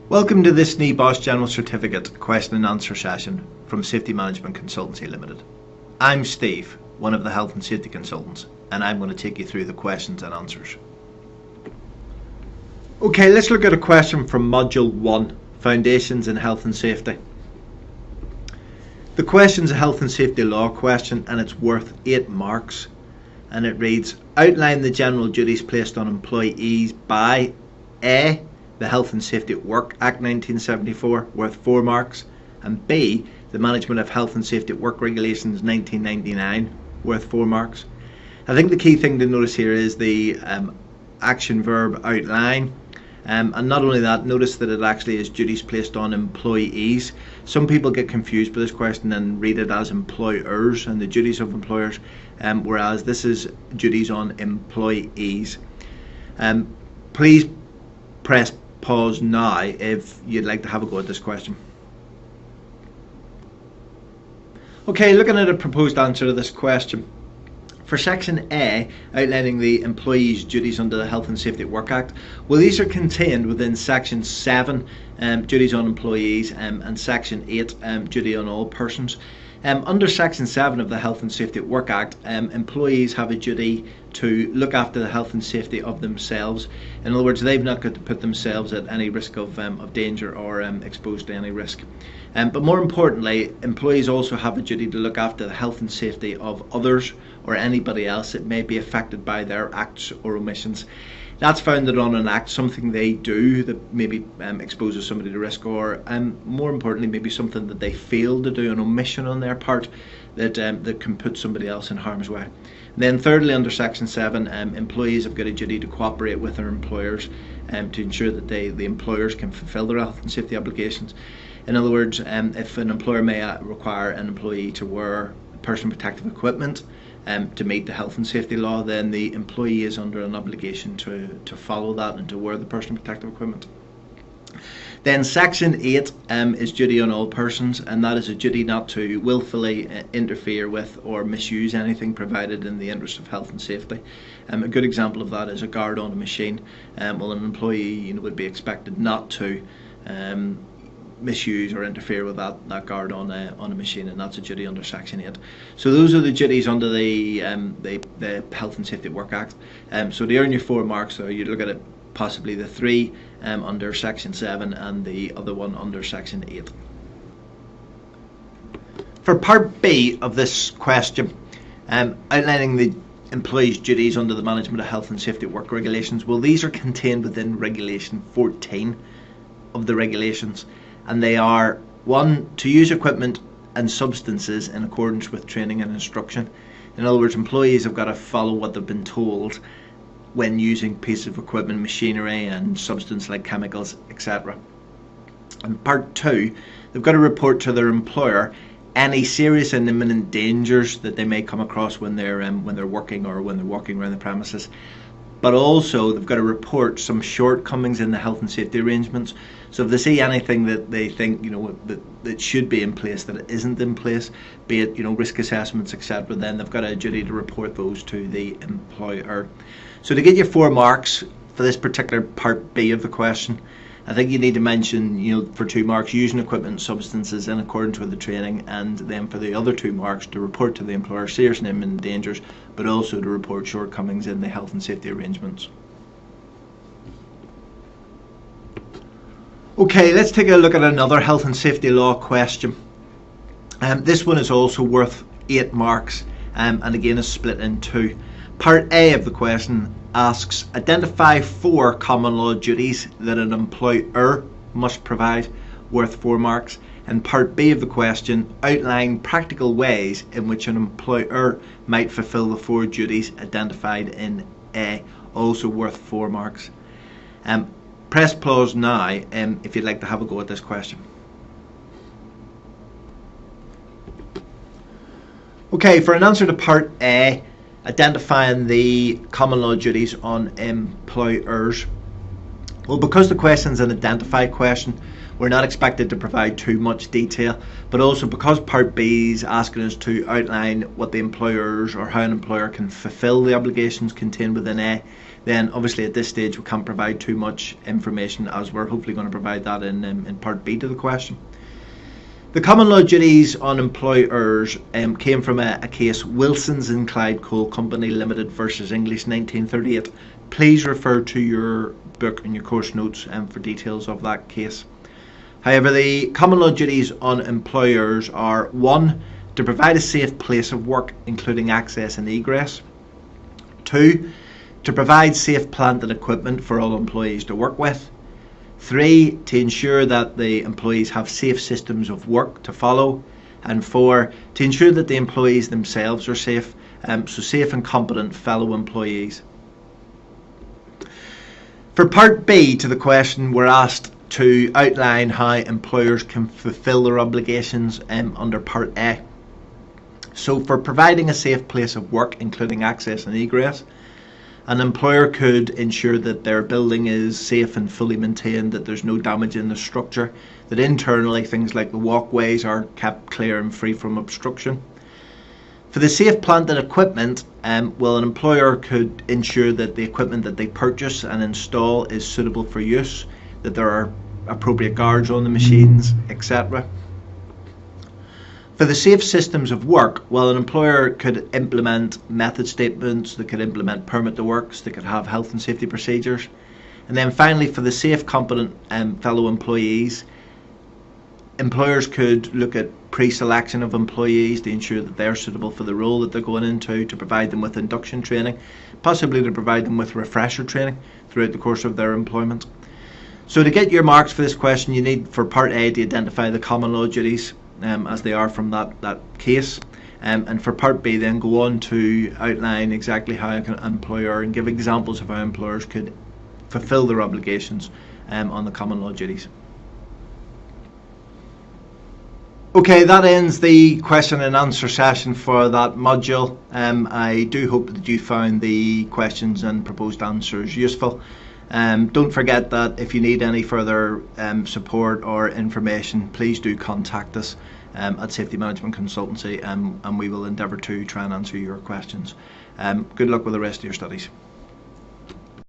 Welcome to this Nebosh General Certificate question and answer session from Safety Management Consultancy Limited. I'm Steve, one of the Health and Safety Consultants, and I'm going to take you through the questions and answers. Okay, let's look at a question from Module 1, Foundations in Health and Safety. The question's a health and safety law question and it's worth 8 marks, and it reads, outline the general duties placed on employees by A, the Health and Safety at Work Act 1974, worth 4 marks, and B, the Management of Health and Safety at Work Regulations 1999, worth 4 marks. I think the key thing to notice here is the action verb outline, and not only that, notice that it actually is duties placed on employees. Some people get confused by this question and read it as employers and the duties of employers, whereas this is duties on employees. Please press pause now if you'd like to have a go at this question. Okay, looking at a proposed answer to this question. For Section A, outlining the employee's duties under the Health and Safety at Work Act, well, these are contained within Section 7, duties on employees, and Section 8, duty on all persons. Under Section 7 of the Health and Safety at Work Act, employees have a duty to look after the health and safety of themselves. In other words, they've not got to put themselves at any risk of danger or exposed to any risk. But more importantly, employees also have a duty to look after the health and safety of others or anybody else that may be affected by their acts or omissions. That's founded on an act, something they do that maybe exposes somebody to risk, or more importantly, maybe something that they fail to do, an omission on their part that can put somebody else in harm's way. And then thirdly, under Section 7, employees have got a duty to cooperate with their employers to ensure that the employers can fulfil their health and safety obligations. In other words, if an employer may require an employee to wear personal protective equipment to meet the health and safety law, then the employee is under an obligation to follow that and to wear the personal protective equipment. Then Section 8 is duty on all persons, and that is a duty not to willfully interfere with or misuse anything provided in the interest of health and safety. A good example of that is a guard on a machine. Well, an employee would be expected not to misuse or interfere with that guard on a machine, and that's a duty under Section 8. So those are the duties under the Health and Safety at Work Act. So to earn your 4 marks, you look at it possibly the 3 under Section 7 and the other one under Section 8. For Part B of this question, outlining the employees' duties under the Management of Health and Safety at Work Regulations, well, these are contained within Regulation 14 of the regulations, and they are: 1, to use equipment and substances in accordance with training and instruction. In other words, employees have got to follow what they've been told when using pieces of equipment, machinery and substance like chemicals, etc. And Part 2, they've got to report to their employer any serious and imminent dangers that they may come across when they're working or when they're walking around the premises. But also they've got to report some shortcomings in the health and safety arrangements. So if they see anything that they think that should be in place that it isn't in place, be it risk assessments, etc., then they've got a duty to report those to the employer. So to get you 4 marks for this particular Part B of the question, I think you need to mention, for 2 marks, using equipment and substances in accordance with the training, and then for the other 2 marks, to report to the employer serious and imminent dangers, but also to report shortcomings in the health and safety arrangements. Okay, let's take a look at another health and safety law question. This one is also worth 8 marks, and again is split in 2. Part A of the question asks, identify 4 common law duties that an employer must provide, worth 4 marks. And Part B of the question, outline practical ways in which an employer might fulfil the 4 duties identified in A, also worth 4 marks. Press pause now if you'd like to have a go at this question. Okay, for an answer to Part A, identifying the common law duties on employers. Well, because the question is an identify question, we're not expected to provide too much detail, but also because Part B is asking us to outline what the employers or how an employer can fulfil the obligations contained within A, then obviously at this stage we can't provide too much information, as we're hopefully going to provide that in part B to the question. The common law duties on employers came from a case, Wilson's and Clyde Coal Company Limited versus English 1938. Please refer to your book and your course notes for details of that case. However, the common law duties on employers are: 1. To provide a safe place of work, including access and egress. 2. To provide safe plant and equipment for all employees to work with. 3. To ensure that the employees have safe systems of work to follow. And 4. To ensure that the employees themselves are safe, so safe and competent fellow employees. For part B to the question, we're asked to outline how employers can fulfil their obligations under part A. So for providing a safe place of work, including access and egress, an employer could ensure that their building is safe and fully maintained, that there's no damage in the structure, that internally things like the walkways are kept clear and free from obstruction. For the safe plant and equipment, an employer could ensure that the equipment that they purchase and install is suitable for use, that there are appropriate guards on the machines, etc. For the safe systems of work, an employer could implement method statements, they could implement permit to works, they could have health and safety procedures. And then finally, for the safe, competent fellow employees, employers could look at pre-selection of employees to ensure that they're suitable for the role that they're going into, to provide them with induction training, possibly to provide them with refresher training throughout the course of their employment. So to get your marks for this question, you need, for part A, to identify the common law duties as they are from that case, and for part B then go on to outline exactly how an employer, and give examples of how employers could fulfill their obligations on the common law duties. Okay, that ends the question and answer session for that module. I do hope that you found the questions and proposed answers useful. Don't forget that if you need any further support or information, please do contact us at Safety Management Consultancy, and we will endeavour to try and answer your questions. Good luck with the rest of your studies.